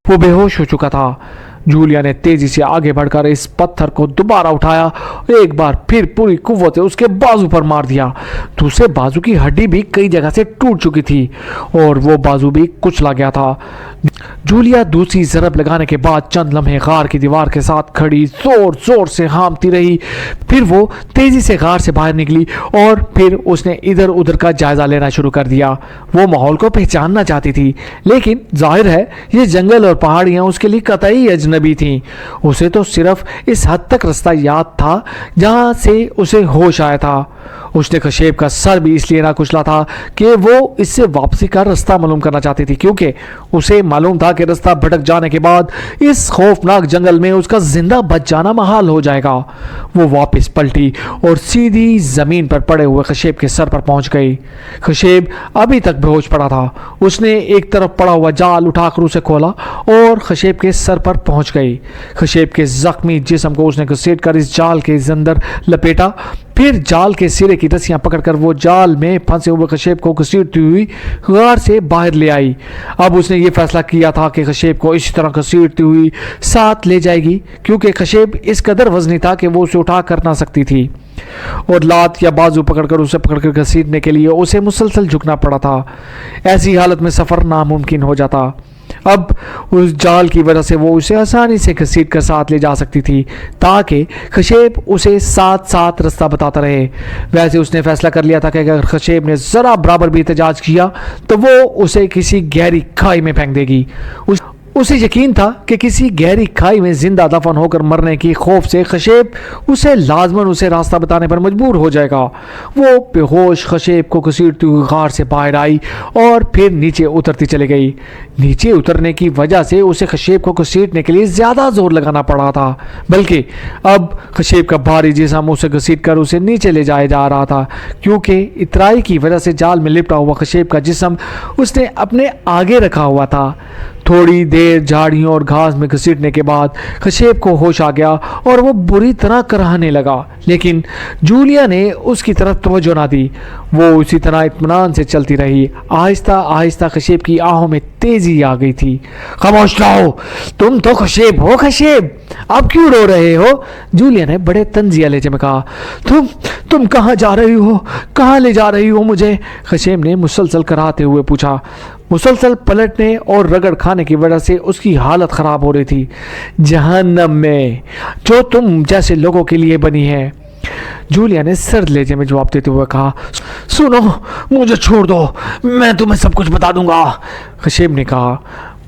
वो बेहोश हो चुका था। जूलिया ने तेजी से आगे बढ़कर इस पत्थर को दोबारा उठाया, एक बार फिर पूरी कुव्वत से उसके बाजू पर मार दिया। दूसरे बाजू की हड्डी भी कई जगह से टूट चुकी थी और वो बाजू भी कुचला गया था। जूलिया दूसरी जरब लगाने के बाद चंद लम्हे गार की दीवार के साथ खड़ी जोर जोर से हाँफती रही। फिर वो तेजी से गार से बाहर निकली और फिर उसने इधर उधर का जायजा लेना शुरू कर दिया। वो माहौल को पहचानना चाहती थी, लेकिन जाहिर है ये जंगल और पहाड़ियां उसके लिए कतई अजनबी थीं। उसे तो सिर्फ इस हद तक रास्ता याद था जहां से उसे होश आया था। उसने खशेब का सर भी इसलिए ना कुचला था कि वो इससे वापसी का रास्ता मालूम करना चाहती थी, क्योंकि उसे मालूम था कि रास्ता भटक जाने के बाद इस खौफनाक जंगल में उसका जिंदा बच जाना महाल हो जाएगा। वो वापस पलटी और सीधी जमीन पर पड़े हुए खशेब के सर पर पहुंच गई। खशेब अभी तक बेहोश पड़ा था। उसने एक तरफ पड़ा हुआ जाल उठाकर उसे खोला और खशेब के सर पर पहुंच गई। खशेब के जख्मी जिस्म को उसने घसीट कर इस जाल के अंदर लपेटा। फिर जाल के सिरे की रस्सियां पकड़कर वो जाल में फंसे हुए खशेब को घसीटती हुई गार से बाहर ले आई। अब उसने ये फैसला किया था कि खशेब को इसी तरह घसीटती हुई साथ ले जाएगी, क्योंकि खशेब इस कदर वजनी था कि वो उसे उठा कर ना सकती थी और लात या बाजू पकड़कर उसे पकड़कर घसीटने के लिए उसे मुसलसल झुकना पड़ा था। ऐसी हालत में सफर नामुमकिन हो जाता। अब उस जाल की वजह से वो उसे आसानी से घसीट कर साथ ले जा सकती थी, ताकि खशेब उसे साथ साथ रास्ता बताता रहे। वैसे उसने फैसला कर लिया था कि अगर खशेब ने जरा बराबर भी एहतजाज किया तो वो उसे किसी गहरी खाई में फेंक देगी। उसे यकीन था कि किसी गहरी खाई में जिंदा दफन होकर मरने की खौफ से खशेब उसे लाजमन उसे रास्ता बताने पर मजबूर हो जाएगा। वो बेहोश खशेब को घसीटती हुई गार से बाहर आई और फिर नीचे उतरती चली गई। नीचे उतरने की वजह से उसे खशेब को घसीटने के लिए ज़्यादा जोर लगाना पड़ा था, बल्कि अब खशेब का भारी जिस्म उसे घसीट कर उसे नीचे ले जाया जा रहा था, क्योंकि इतराई की वजह से जाल में लिपटा हुआ खशेब का जिस्म उसने अपने आगे रखा हुआ था। थोड़ी देर झाड़ियों और घास में घसीटने के बाद खशेब को होश आ गया और वो बुरी तरह कराहने लगा, लेकिन जूलिया ने उसकी तरफ तवज्जो ना दी। वो उसी तरह इत्मीनान से चलती रही। आहिस्ता आहिस्ता खशेब की आहों में तेजी आ गई थी। खामोश रहो, तुम तो खशेब हो। खशेब, अब क्यों रो रहे हो? जूलिया ने बड़े तंजिया लहजे में कहा। तुम कहाँ जा रही हो? कहाँ ले जा रही हो मुझे? खशेब ने मुसलसल कराहते हुए पूछा। मुसलसल पलटने और रगड़ खाने की वजह से उसकी हालत खराब हो रही थी। जहन्नम में, जो तुम जैसे लोगों के लिए बनी है। जूलिया ने सर्द लहजे में जवाब देते हुए कहा। सुनो, मुझे छोड़ दो, मैं तुम्हें सब कुछ बता दूंगा। खशेब ने कहा।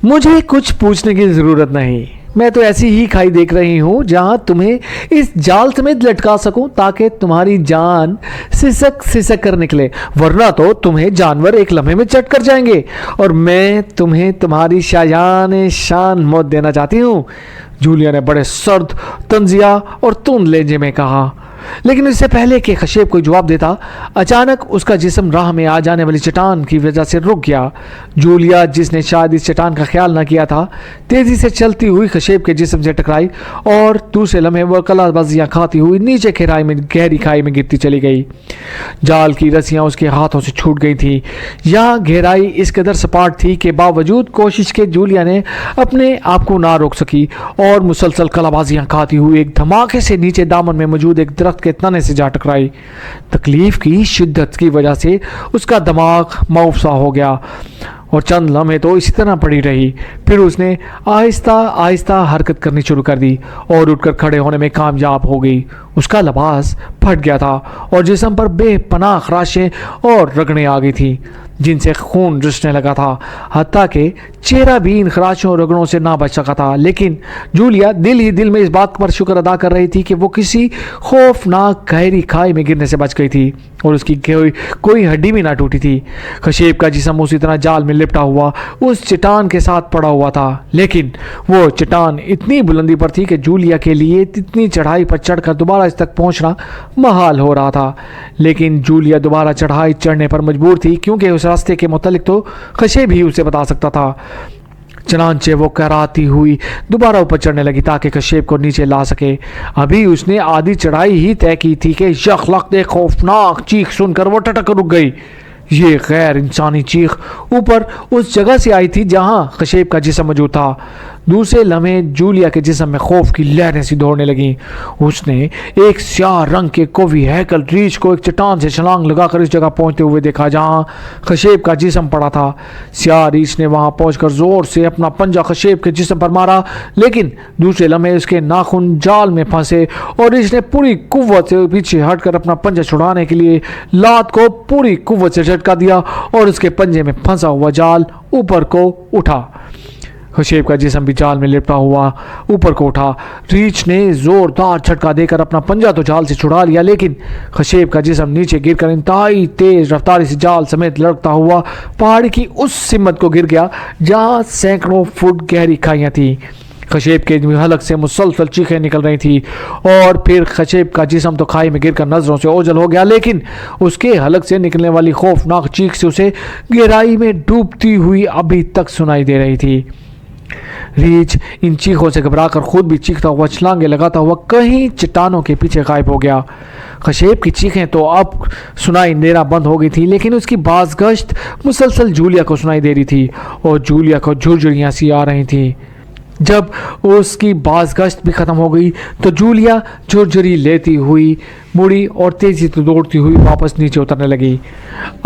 मुझे कुछ पूछने की जरूरत नहीं, मैं तो ऐसी ही खाई देख रही हूं जहां तुम्हें इस जाल समेत लटका सकूं, ताकि तुम्हारी जान सिसक सिसक कर निकले, वरना तो तुम्हें जानवर एक लम्हे में चट कर जाएंगे और मैं तुम्हें तुम्हारी शायान शान मौत देना चाहती हूं। जूलिया ने बड़े सर्द, तंजिया और तुंद लहजे में कहा। लेकिन इससे पहले कि खशेब कोई जवाब देता, अचानक उसका जिस्म राह में आ जाने वाली चट्टान की वजह से रुक गया। जूलिया, जिसने शायद इस चट्टान का ख्याल न किया था, तेजी से चलती हुई खशेब के जिस्म से टकराई और दूसरे लम्हे वह कलाबाजियां खाती हुई नीचे गहरी खाई में गिरती चली गई। जाल की रस्सियां उसके हाथों से छूट गई थी। यह गहराई इस कदर सपाट थी कि बावजूद कोशिश के जूलिया ने अपने आप को ना रोक सकी और मुसलसल कलाबाजियां खाती हुई एक धमाके से नीचे दामन में मौजूद एक दरख्त के तने से जा टकराई। तकलीफ की शिद्दत की वजह से उसका दिमाग मौफसा हो गया और चंद लम्हे तो इसी तरह पड़ी रही। फिर उसने आहिस्ता आहिस्ता हरकत करनी शुरू कर दी और उठकर खड़े होने में कामयाब हो गई। उसका लिबास फट गया था और जिस्म पर बेपनाह खराशें और रगड़ें आ गई थी, जिनसे खून रिसने लगा था। हत्ता कि चेहरा भी इन खराशों और रगड़ों से ना बच सका था। लेकिन जूलिया दिल ही दिल में इस बात पर शुक्र अदा कर रही थी कि वो किसी खौफनाक गहरी खाई में गिरने से बच गई थी और उसकी कोई हड्डी भी ना टूटी थी। खशेब का जिस्म उसी तरह जाल में लिपटा हुआ उस चट्टान के साथ पड़ा हुआ था, लेकिन वो चट्टान इतनी बुलंदी पर थी कि जूलिया के लिए इतनी चढ़ाई पर चढ़कर दोबारा इस तक पहुंचना महाल हो रहा था। लेकिन जूलिया दोबारा चढ़ाई चढ़ने पर मजबूर थी, क्योंकि उस रास्ते के मुतालिक तो खशेब ही उसे बता सकता था। चनांचे वो कराती हुई दोबारा ऊपर चढ़ने लगी ताकि खशेब को नीचे ला सके। अभी उसने आधी चढ़ाई ही तय की थी कि यखलक ने खौफनाक चीख सुनकर वो टटक रुक गई। ये गैर इंसानी चीख ऊपर उस जगह से आई थी जहां खशेब का जिस्म मौजूद था। दूसरे लम्हे जूलिया के जिस्म में खौफ की लहरें सी दौड़ने लगीं। उसने एक स्याह रंग के कोवी हैकल रीछ को एक चट्टान से छलांग लगाकर इस जगह पहुंचते हुए देखा जहां खशेब का जिस्म पड़ा था। स्याह रीछ ने वहां पहुंचकर जोर से अपना पंजा खशेब के जिस्म पर मारा, लेकिन दूसरे लम्हे उसके नाखून जाल में फंसे और रीछ ने पूरी कुव्वत से पीछे हटकर अपना पंजा छुड़ाने के लिए लात को पूरी कुव्वत से झटका दिया और उसके पंजे में फंसा हुआ जाल ऊपर को उठा। खशेब का जिस्म भी जाल में लिपटा हुआ ऊपर को उठा। रीछ ने जोरदार झटका देकर अपना पंजा तो जाल से छुड़ा लिया, लेकिन खशेब का जिस्म नीचे गिरकर इंतहाई तेज रफ्तारी से जाल समेत लड़कता हुआ पहाड़ी की उस सिमत को गिर गया जहां सैकड़ों फुट गहरी खाइयां थी। खशेब के हलक से मुसलसल चीखें निकल रही थी और फिर खशेब का जिस्म तो खाई में गिरकर नजरों से ओझल हो गया, लेकिन उसके हलक से निकलने वाली खौफनाक चीख से उसे गहराई में डूबती हुई अभी तक सुनाई दे रही थी। रीछ इन चीखों से घबराकर खुद भी चीखता हुआ छलांगे लगाता हुआ कहीं चट्टानों के पीछे गायब हो गया। खशेब की चीखें तो अब सुनाई देना बंद हो गई थी, लेकिन उसकी बाज़गश्त मुसलसल जूलिया को सुनाई दे रही थी और जूलिया को झुरझुरियां सी आ रही थी। जब उसकी बाज़गश्त भी ख़त्म हो गई तो जूलिया झुरझुरी लेती हुई मुड़ी और तेज़ी से दौड़ती हुई वापस नीचे उतरने लगी।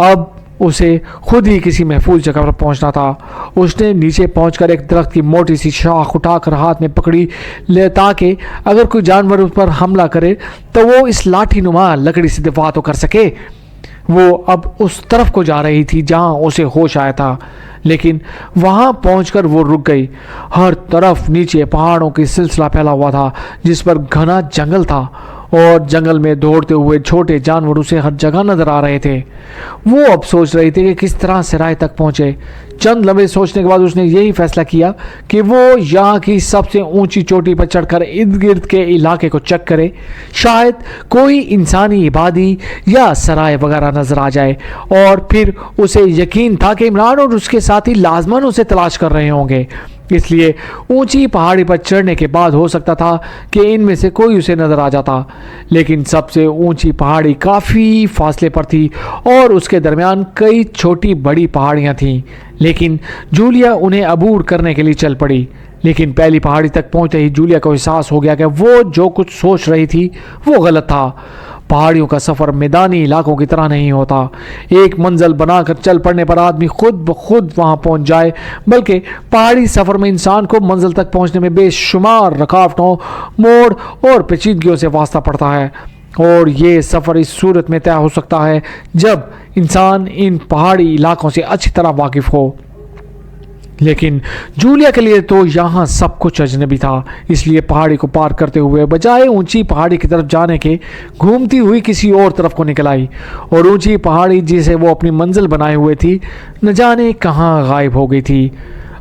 अब उसे खुद ही किसी महफूज जगह पर पहुंचना था। उसने नीचे पहुंचकर एक दरख्त की मोटी सी शाख उठाकर हाथ में पकड़ी ले ताकि अगर कोई जानवर उस पर हमला करे तो वो इस लाठी नुमा लकड़ी से दिफा तो कर सके। वो अब उस तरफ को जा रही थी जहां उसे होश आया था, लेकिन वहां पहुंचकर वो रुक गई। हर तरफ नीचे पहाड़ों की सिलसिला फैला हुआ था जिस पर घना जंगल था और जंगल में दौड़ते हुए छोटे जानवर उसे हर जगह नजर आ रहे थे। वो अब सोच रही थी कि किस तरह से राय तक पहुंचे। चंद लम्हे सोचने के बाद उसने यही फैसला किया कि वो यहाँ की सबसे ऊंची चोटी पर चढ़कर इर्द गिर्द के इलाके को चेक करे। शायद कोई इंसानी इबादी या सराय वगैरह नजर आ जाए और फिर उसे यकीन था कि इमरान और उसके साथी लाजमन उसे तलाश कर रहे होंगे। इसलिए ऊंची पहाड़ी पर चढ़ने के बाद हो सकता था कि इनमें से कोई उसे नजर आ जाता, लेकिन सबसे ऊंची पहाड़ी काफ़ी फासले पर थी और उसके दरमियान कई छोटी बड़ी पहाड़ियां थीं, लेकिन जूलिया उन्हें अबूर करने के लिए चल पड़ी। लेकिन पहली पहाड़ी तक पहुंचते ही जूलिया को एहसास हो गया कि वो जो कुछ सोच रही थी वो गलत था। पहाड़ियों का सफ़र मैदानी इलाकों की तरह नहीं होता। एक मंजिल बनाकर चल पड़ने पर आदमी खुद ब खुद वहां पहुंच जाए, बल्कि पहाड़ी सफ़र में इंसान को मंजिल तक पहुंचने में बेशुमार रुकावटों, मोड़ और पेचीदगियों से वास्ता पड़ता है। और ये सफ़र इस सूरत में तय हो सकता है जब इंसान इन पहाड़ी इलाकों से अच्छी तरह वाकिफ़ हो। लेकिन जूलिया के लिए तो यहाँ सब कुछ अजनबी था, इसलिए पहाड़ी को पार करते हुए बजाय ऊंची पहाड़ी की तरफ जाने के घूमती हुई किसी और तरफ को निकल आई और ऊंची पहाड़ी जिसे वो अपनी मंजिल बनाए हुए थी न जाने कहाँ गायब हो गई थी।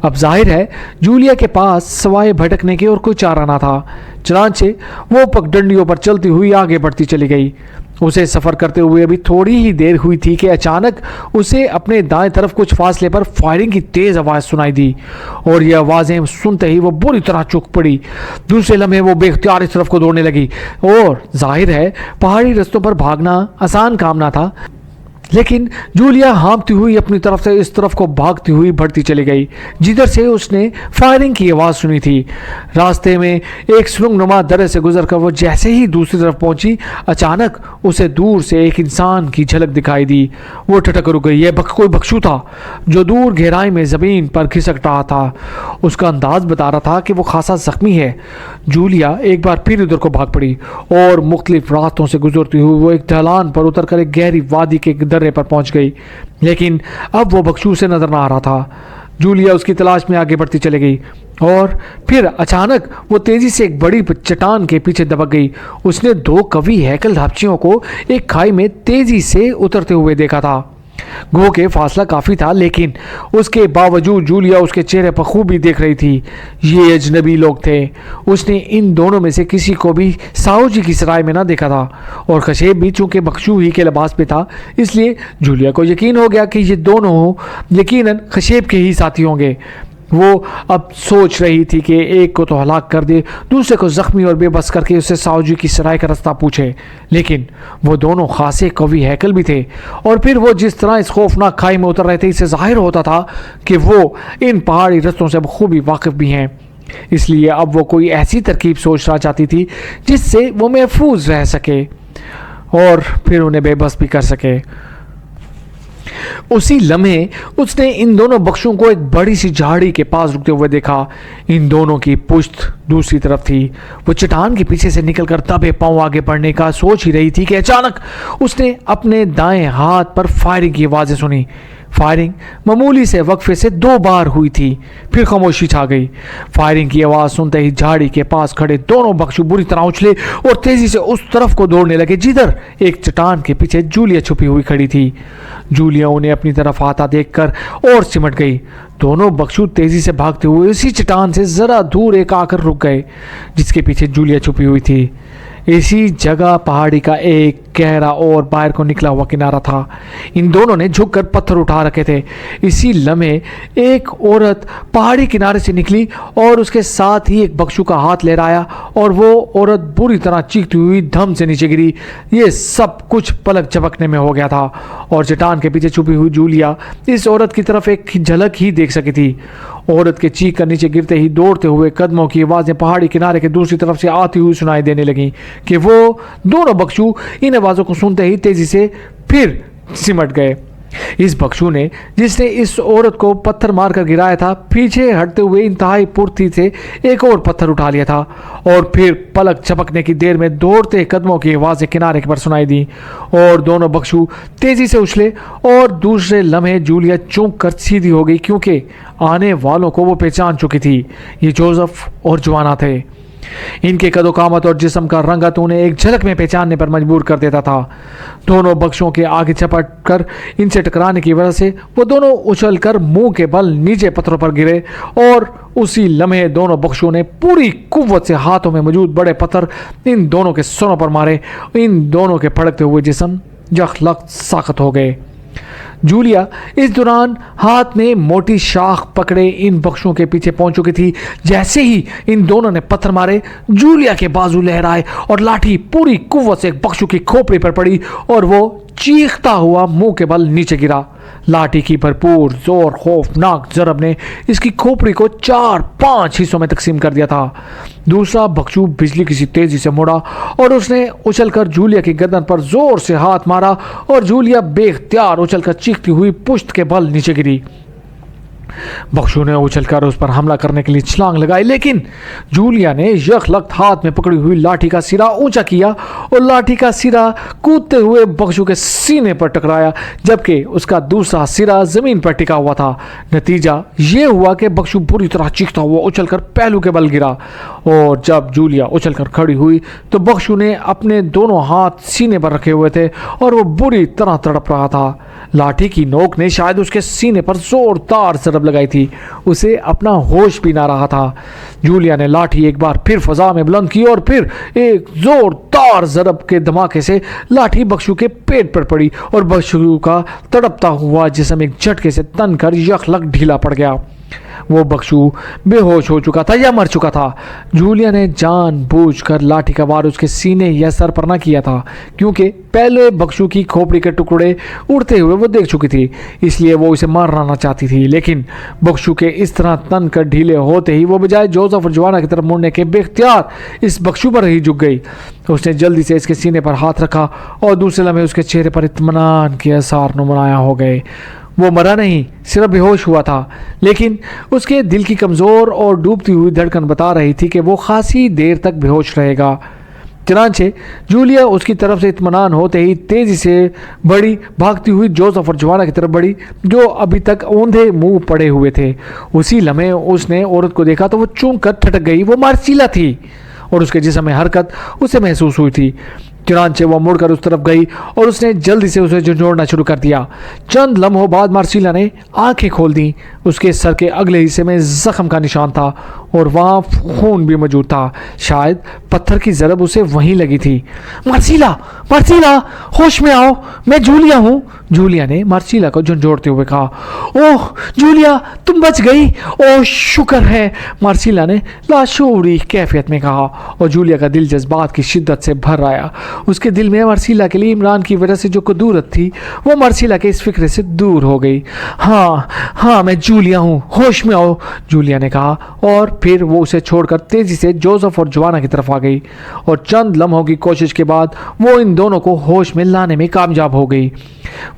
अब जाहिर है जूलिया के पास सवाए भटकने के और कोई चारा ना था, चनांचे वो पगडंडियों पर चलती हुई आगे बढ़ती चली गई। उसे सफ़र करते हुए अभी थोड़ी ही देर हुई थी कि अचानक उसे अपने दाएं तरफ कुछ फासले पर फायरिंग की तेज़ आवाज़ सुनाई दी और ये आवाज़ें सुनते ही वो बुरी तरह चौंक पड़ी। दूसरे लम्हे वो बेख्तियार इस तरफ को दौड़ने लगी और जाहिर है पहाड़ी रास्तों पर भागना आसान काम ना था, लेकिन जूलिया हाँफती हुई अपनी तरफ से इस तरफ को भागती हुई बढ़ती चली गई जिधर से उसने फायरिंग की आवाज़ सुनी थी। रास्ते में एक सुरंगनुमा दर्रे से गुजरकर वो जैसे ही दूसरी तरफ पहुंची, अचानक उसे दूर से एक इंसान की झलक दिखाई दी। वो ठटक रुक गई। यह कोई बख्शू था जो दूर गहराई में ज़मीन पर खिसक रहा था। उसका अंदाज बता रहा था कि वो खासा जख्मी है। जूलिया एक बार फिर उधर को भाग पड़ी और मुख्तलिफ रास्तों से गुजरती हुई वो एक ढलान पर उतर कर एक गहरी वादी के दर्रे पर पहुंच गई, लेकिन अब वो बख्शू से नजर न आ रहा था। जूलिया उसकी तलाश में आगे बढ़ती चली गई और फिर अचानक वो तेजी से एक बड़ी चट्टान के पीछे दबक गई। उसने दो कवि हैकल धापचियों को एक खाई में तेजी से उतरते हुए देखा था। गो के फासला काफ़ी था, लेकिन उसके बावजूद जूलिया उसके चेहरे पर खूबी देख रही थी। ये अजनबी लोग थे। उसने इन दोनों में से किसी को भी साहू जी की सराय में ना देखा था और खशेब भी चूंकि बख्शू ही के लिबास में था, इसलिए जूलिया को यकीन हो गया कि ये दोनों यकीनन खशेब के ही साथी होंगे। वो अब सोच रही थी कि एक को तो हलाक कर दे, दूसरे को जख्मी और बेबस करके उससे साउजी की सराय का रास्ता पूछे। लेकिन वो दोनों खासे कवि हैकल भी थे, और फिर वो जिस तरह इस खौफनाक खाई में उतर रहे थे, इससे जाहिर होता था कि वो इन पहाड़ी रास्तों से बखूबी वाकिफ भी हैं। इसलिए अब वो कोई ऐसी तरकीब सोचना चाहती थी जिससे वो महफूज रह सके और फिर उन्हें बेबस भी कर सके। उसी लम्हे उसने इन दोनों बख्शों को एक बड़ी सी झाड़ी के पास रुकते हुए देखा। इन दोनों की पुश्त दूसरी तरफ थी। वो चट्टान के पीछे से निकलकर दबे पांव आगे बढ़ने का सोच ही रही थी कि अचानक उसने अपने दाएं हाथ पर फायरिंग की आवाजें सुनी। फायरिंग मामूली से वक्फे से 2 बार हुई थी, फिर खामोशी छा गई। फायरिंग की आवाज सुनते ही झाड़ी के पास खड़े दोनों बख्शू बुरी तरह उछले और तेजी से उस तरफ को दौड़ने लगे जिधर एक चट्टान के पीछे जूलिया छुपी हुई खड़ी थी। जूलिया उन्हें अपनी तरफ आता देखकर और सिमट गई। दोनों बख्शू तेजी से भागते हुए उसी चट्टान से जरा दूर एक आकर रुक गए जिसके पीछे जूलिया छुपी हुई थी। इसी जगह पहाड़ी का एक गहरा और बाहर को निकला हुआ किनारा था। इन दोनों ने झुककर पत्थर उठा रखे थे। इसी लम्हे एक औरत पहाड़ी किनारे से निकली और उसके साथ ही एक बख्शू का हाथ लहराया और वो औरत बुरी तरह चीखती हुई धम से नीचे गिरी। ये सब कुछ पलक झपकने में हो गया था और चट्टान के पीछे छुपी हुई जूलिया इस औरत की तरफ एक झलक ही देख सकी थी। औरत के चीख कर नीचे गिरते ही दौड़ते हुए कदमों की आवाज़ें पहाड़ी किनारे के दूसरी तरफ से आती हुई सुनाई देने लगीं कि वो दोनों बख्शू इन आवाज़ों को सुनते ही तेजी से फिर सिमट गए। इस बख्शू ने जिसने इस औरत को पत्थर मारकर गिराया था, पीछे हटते हुए इंतहाई फुर्ती से एक और पत्थर उठा लिया था और फिर पलक झपकने की देर में दौड़ते कदमों की आवाज़ें किनारे पर सुनाई दी और दोनों बख्शू तेजी से उछले और दूसरे लम्हे जूलिया चौंक कर सीधी हो गई क्योंकि आने वालों को वो पहचान चुकी थी। ये जोसेफ और जोआना थे। इनके कदोकामत और जिस्म का रंगत उन्हें एक झलक में पहचानने पर मजबूर कर देता था। दोनों बख्शों के आगे चपट कर इनसे टकराने की वजह से वो दोनों उछलकर मुंह के बल नीचे पत्थरों पर गिरे और उसी लम्हे दोनों बख्शों ने पूरी कुव्वत से हाथों में मौजूद बड़े पत्थर इन दोनों के सरों पर मारे। इन दोनों के फड़कते हुए जिस्म यकलख्त साख्त हो गए। जूलिया इस दौरान हाथ में मोटी शाख पकड़े इन बख्शों के पीछे पहुंच चुकी थी। जैसे ही इन दोनों ने पत्थर मारे, जूलिया के बाजू लहराए और लाठी पूरी कुव्वत से एक बख्शू की खोपड़ी पर पड़ी और वो चीखता हुआ मुंह के बल नीचे गिरा। लाठी की भरपूर जोर खौफनाक जरब ने इसकी खोपड़ी को 4-5 हिस्सों में तकसीम कर दिया था। दूसरा बख्शू बिजली की सी तेजी से मुड़ा और उसने उछलकर जूलिया की गर्दन पर जोर से हाथ मारा और जूलिया बेख्तियार उछलकर चीखती हुई पुश्त के बल नीचे गिरी। बख्शू ने उछलकर उस पर हमला करने के लिए छलांग लगाई, लेकिन जूलिया ने यकलख्त हाथ में पकड़ी हुई लाठी का सिरा ऊंचा किया और लाठी का सिरा कूदते हुए बख्शू के सीने पर टकराया, जबकि उसका दूसरा सिरा जमीन पर टिका हुआ था। नतीजा ये हुआ कि बख्शू बुरी तरह चीखता हुआ उछलकर पहलू के बल गिरा और जब जूलिया उछलकर खड़ी हुई तो बख्शू ने अपने दोनों हाथ सीने पर रखे हुए थे और वो बुरी तरह तड़प रहा था। लाठी की नोक ने शायद उसके सीने पर जोरदार जरब लगाई थी। उसे अपना होश भी ना रहा था। जूलिया ने लाठी एक बार फिर फजा में बुलंद की और फिर एक जोरदार जरब के धमाके से लाठी बख्शू के पेट पर पड़ी और बख्शू का तड़पता हुआ जिस्म एक झटके से तनकर यकलख्त ढीला पड़ गया। वो बख्शू बेहोश हो चुका था या मर चुका था। जूलिया ने जानबूझकर लाठी का वार उसके सीने या सर पर न किया था क्योंकि पहले बख्शू की खोपड़ी के टुकड़े उड़ते हुए वो देख चुकी थी, इसलिए वो उसे मारना चाहती थी। लेकिन बख्शू के इस तरह तन कर ढीले होते ही वो बजाय जोसेफ और जोआना की तरफ मुड़ने के बेख्तियार इस बख्शू पर ही झुक गई। उसने जल्दी से इसके सीने पर हाथ रखा और दूसरे लम्हे उसके चेहरे पर इत्मीनान के आसार नुमाया हो गए। वो मरा नहीं, सिर्फ बेहोश हुआ था, लेकिन उसके दिल की कमज़ोर और डूबती हुई धड़कन बता रही थी कि वो खासी देर तक बेहोश रहेगा। चनांचे जूलिया उसकी तरफ से इत्मीनान होते ही तेज़ी से बढ़ी भागती हुई जोसेफ और जोआना की तरफ बढ़ी जो अभी तक औंधे मुंह पड़े हुए थे। उसी लम्हे उसने औरत को देखा तो वो चूक कर ठटक गई। वो मार्सिला थी और उसके जिस्म में हरकत उसे महसूस हुई थी। चुनांचे वो मुड़कर उस तरफ गई और उसने जल्दी से उसे झंझोड़ना शुरू कर दिया। चंद लम्हों बाद मार्सिला ने आंखें खोल दी। उसके सर के अगले हिस्से में जख्म का निशान था और वहाँ खून भी मौजूद था। शायद पत्थर की ज़रब उसे वहीं लगी थी। मार्सिला, मार्सिला, होश में आओ, मैं जूलिया हूँ, जूलिया ने मार्सिला को झंझोड़ते हुए कहा। ओह जूलिया, तुम बच गई, ओह शुक्र है, मार्सिला ने लाशूरी कैफियत में कहा। और जूलिया का दिल जज्बात की शिद्दत से भर आया। उसके दिल में मार्सिला के लिए इमरान की वजह से जो कुदूरत थी वो मार्सिला के इस फिक्र से दूर हो गई। हाँ हाँ, मैं जूलिया हूँ, होश में आओ, जूलिया ने कहा। और फिर वो उसे छोड़कर तेजी से जोसेफ और जोआना की तरफ आ गई और चंद लम्हों की कोशिश के बाद वो इन दोनों को होश में लाने में कामयाब हो गई।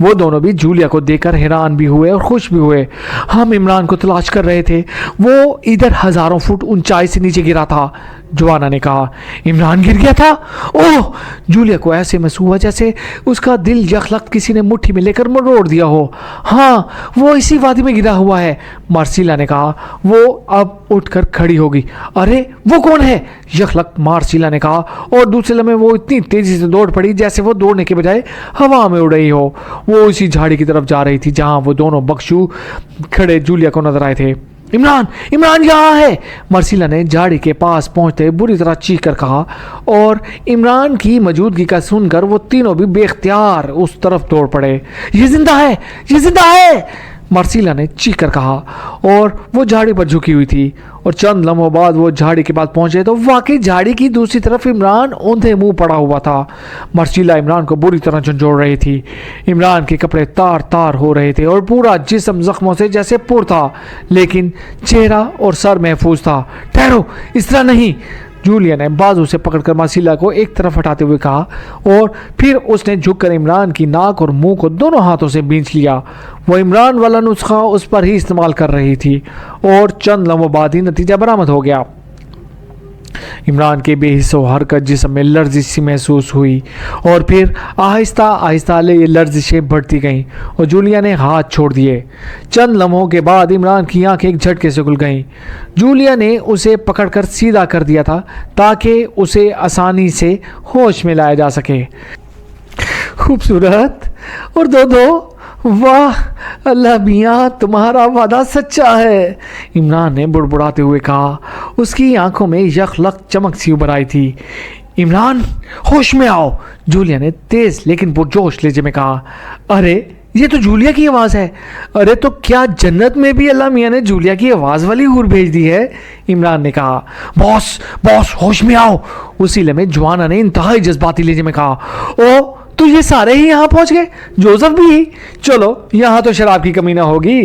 वो दोनों भी जूलिया को देखकर हैरान भी हुए और खुश भी हुए। हम इमरान को तलाश कर रहे थे, वो इधर हजारों फुट ऊंचाई से नीचे गिरा था, जोआना ने कहा। इमरान गिर गया था? ओह, जूलिया को ऐसे महसूस हुआ जैसे उसका दिल यखलख्त किसी ने मुट्ठी में लेकर मरोड़ दिया हो। हाँ, वो इसी वादी में गिरा हुआ है, मार्सिला ने कहा। वो अब उठकर खड़ी होगी। अरे वो कौन है? यखलख्त मार्सिला ने कहा। और दूसरे लम्हे वो इतनी तेजी से दौड़ पड़ी जैसे वो दौड़ने के बजाय हवा में उड़ रही हो। वो उसी झाड़ी की तरफ जा रही थी जहां वो दोनों बख्शू खड़े जूलिया को नजर आए थे। इमरान, इमरान यहाँ है, मार्सिला ने झाड़ी के पास पहुंचते बुरी तरह चीख कर कहा। और इमरान की मौजूदगी का सुनकर वो तीनों भी बेख्तियार उस तरफ दौड़ पड़े। ये जिंदा है, ये जिंदा है, मार्सिला ने चीख कर कहा। और वो झाड़ी पर झुकी हुई थी। और चंद लम्हों बाद वो झाड़ी के पास पहुंचे तो वाकई झाड़ी की दूसरी तरफ इमरान औंधे मुंह पड़ा हुआ था। मार्सिला इमरान को बुरी तरह झंझोड़ रही थी। इमरान के कपड़े तार तार हो रहे थे और पूरा जिस्म जख्मों से जैसे पुर था, लेकिन चेहरा और सर महफूज था। ठहरो, इस तरह नहीं, जूलिया ने बाजू से पकड़कर मार्सिला को एक तरफ हटाते हुए कहा। और फिर उसने झुककर इमरान की नाक और मुंह को दोनों हाथों से बींच लिया। वो इमरान वाला नुस्खा उस पर ही इस्तेमाल कर रही थी और चंद लम्हों बाद ही नतीजा बरामद हो गया। इमरान के बेहिस्सो हरकत जिस्म में लर्जिश सी महसूस हुई और फिर आहिस्ता आहिस्ता ये लर्जिशें बढ़ती गईं और जूलिया ने हाथ छोड़ दिए। चंद लम्हों के बाद इमरान की आंखें एक झटके से खुल गईं। जूलिया ने उसे पकड़कर सीधा कर दिया था ताकि उसे आसानी से होश में लाया जा सके। खूबसूरत और दो वाह अल्लाह मियाँ, तुम्हारा वादा सच्चा है, इमरान ने बुड़बुड़ाते हुए कहा। उसकी आंखों में यखलख्त चमक सी उभर आई थी। इमरान, होश में आओ, जूलिया ने तेज लेकिन पुरजोश लहजे में कहा। अरे ये तो जूलिया की आवाज़ है। अरे तो क्या जन्नत में भी अल्लाह मियाँ ने जूलिया की आवाज़ वाली हूर भेज दी है, इमरान ने कहा। बॉस बॉस, होश में आओ, उसी लम्हे जोआना ने इंतहाई जज्बाती लहजे में कहा। ओ तो ये सारे ही यहाँ पहुँच गए, जोसेफ भी? चलो यहाँ तो शराब की कमी ना होगी,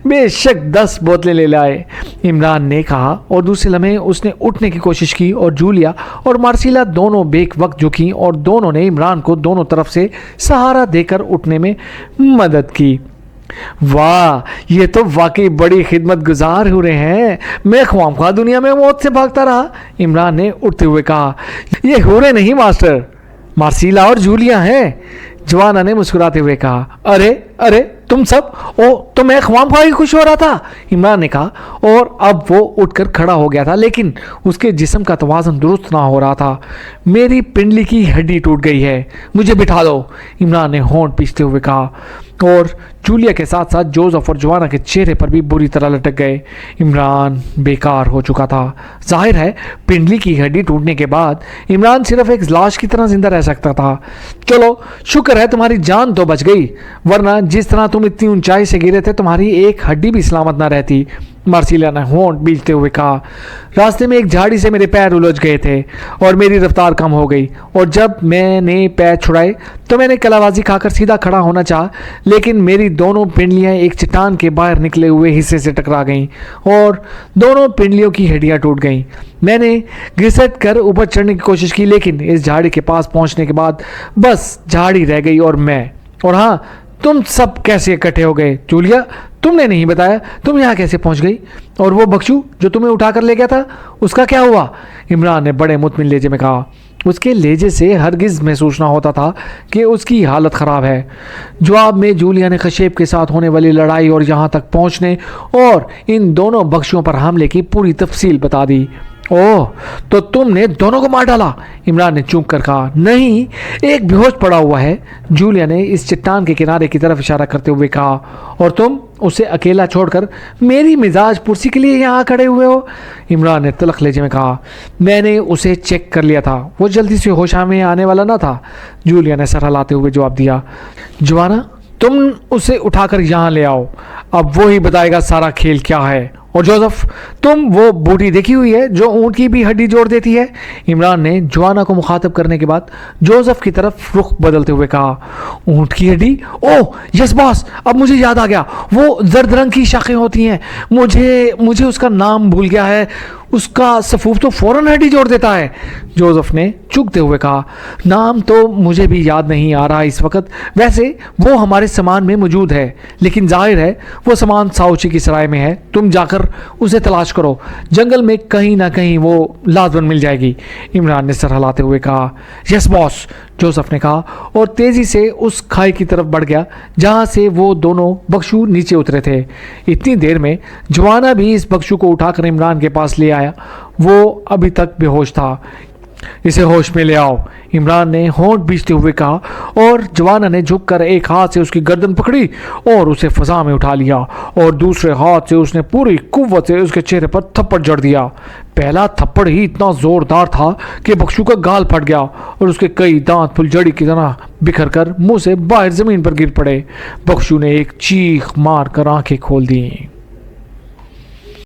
बेशक 10 बोतलें ले लाए, इमरान ने कहा। और दूसरे लम्हे उसने उठने की कोशिश की और जूलिया और मार्सिला दोनों बेक वक्त झुकी और दोनों ने इमरान को दोनों तरफ से सहारा देकर उठने में मदद की। वाह, ये तो वाकई बड़ी खिदमत गुजार हो रहे हैं। मैं ख्वामख्वाह दुनिया में मौत से भागता रहा, इमरान ने उठते हुए कहा। ये हो रहे नहीं मास्टर, मार्सिला और जूलिया हैं, जोआना ने मुस्कुराते हुए कहा। अरे अरे तुम सब? ओ तो मैं ख्वामख्वाह ही खुश हो रहा था, इमरान ने कहा। और अब वो उठकर खड़ा हो गया था लेकिन उसके जिस्म का तवाज़ुन दुरुस्त ना हो रहा था। मेरी पिंडली की हड्डी टूट गई है, मुझे बिठा दो, इमरान ने होंठ पीसते हुए कहा। और जूलिया के साथ साथ जोसेफ और जोआना के चेहरे पर भी बुरी तरह लटक गए। इमरान बेकार हो चुका था। जाहिर है पिंडली की हड्डी टूटने के बाद इमरान सिर्फ एक लाश की तरह जिंदा रह सकता था। चलो शुक्र है तुम्हारी जान तो बच गई, वरना जिस तरह तुम इतनी ऊंचाई से गिरे थे तुम्हारी एक हड्डी भी सलामत ना रहती, मार्सिला ने होंठ बीचते हुए कहा। रास्ते में एक झाड़ी से मेरे पैर उलझ गए थे और मेरी रफ्तार कम हो गई और जब मैंने पैर छुड़ाए तो मैंने कलाबाजी खाकर सीधा खड़ा होना चाहा, लेकिन मेरी दोनों पिंडलियां एक चट्टान के बाहर निकले हुए हिस्से से टकरा गईं और दोनों पिंडलियों की हड्डियां टूट गईं। मैंने घिसट कर ऊपर चढ़ने की कोशिश की लेकिन इस झाड़ी के पास पहुंचने के बाद बस झाड़ी रह गई और मैं। और हाँ, तुम सब कैसे इकट्ठे हो गए? जूलिया, तुमने नहीं बताया, तुम यहाँ कैसे पहुँच गई? और वो बख्शू जो तुम्हें उठा कर ले गया था, उसका क्या हुआ? इमरान ने बड़े मुतमिन लहजे में कहा। उसके लहजे से हरगिज़ महसूस ना होता था कि उसकी हालत ख़राब है। जवाब में जूलिया ने खशेब के साथ होने वाली लड़ाई और यहाँ तक पहुँचने और इन दोनों बख्शियों पर हमले की पूरी तफसील बता दी। ओह, तो तुमने दोनों को मार डाला? इमरान ने चूक कर कहा। नहीं, एक बेहोश पड़ा हुआ है, जूलिया ने इस चट्टान के किनारे की तरफ इशारा करते हुए कहा। और तुम उसे अकेला छोड़कर मेरी मिजाज पुरसी के लिए यहाँ खड़े हुए हो? इमरान ने तल्ख लहजे में कहा। मैंने उसे चेक कर लिया था, वो जल्दी से होश में आने वाला ना था, जूलिया ने सर हिलाते हुए जवाब दिया। जोआना, तुम उसे उठाकर यहाँ ले आओ, अब वो ही बताएगा सारा खेल क्या है। और जोसेफ, तुम वो बूटी देखी हुई है जो ऊँट की भी हड्डी जोड़ देती है? इमरान ने जोआना को मुखातब करने के बाद जोसेफ की तरफ रुख बदलते हुए कहा। ऊँट की हड्डी? ओह यस बॉस, अब मुझे याद आ गया, वो जर्द रंग की शाखें होती हैं। मुझे उसका नाम भूल गया है, उसका सफूफ तो फौरन हड्डी जोड़ देता है, जोसेफ ने चुगते हुए कहा। नाम तो मुझे भी याद नहीं आ रहा इस वक्त, वैसे वो हमारे सामान में मौजूद है, लेकिन जाहिर है वो सामान साउची की सराय में है। तुम जाकर उसे तलाश करो, जंगल में कहीं ना कहीं वो लाजमन मिल जाएगी, इमरान ने सर हिलाते हुए कहा। यस बॉस, जोसेफ ने कहा और तेज़ी से उस खाई की तरफ बढ़ गया जहाँ से वो दोनों बख्शू नीचे उतरे थे। इतनी देर में जोआना भी इस बख्शू को उठाकर इमरान के पास ले आया। वो अभी तक बेहोश था। इसे होश में ले आओ, इमरान ने होंठ बीचते हुए कहा और जवाना ने झुककर एक हाथ से उसकी गर्दन पकड़ी और उसे फजा में उठा लिया और दूसरे हाथ से उसने पूरी कुव्वत से उसके चेहरे पर थप्पड़ जड़ दिया। पहला थप्पड़ ही इतना जोरदार था कि बख्शू का गाल फट गया और उसके कई दांत फुलझड़ी की तरह बिखर कर मुंह से बाहर जमीन पर गिर पड़े। बख्शू ने एक चीख मार कर आंखें खोल दी।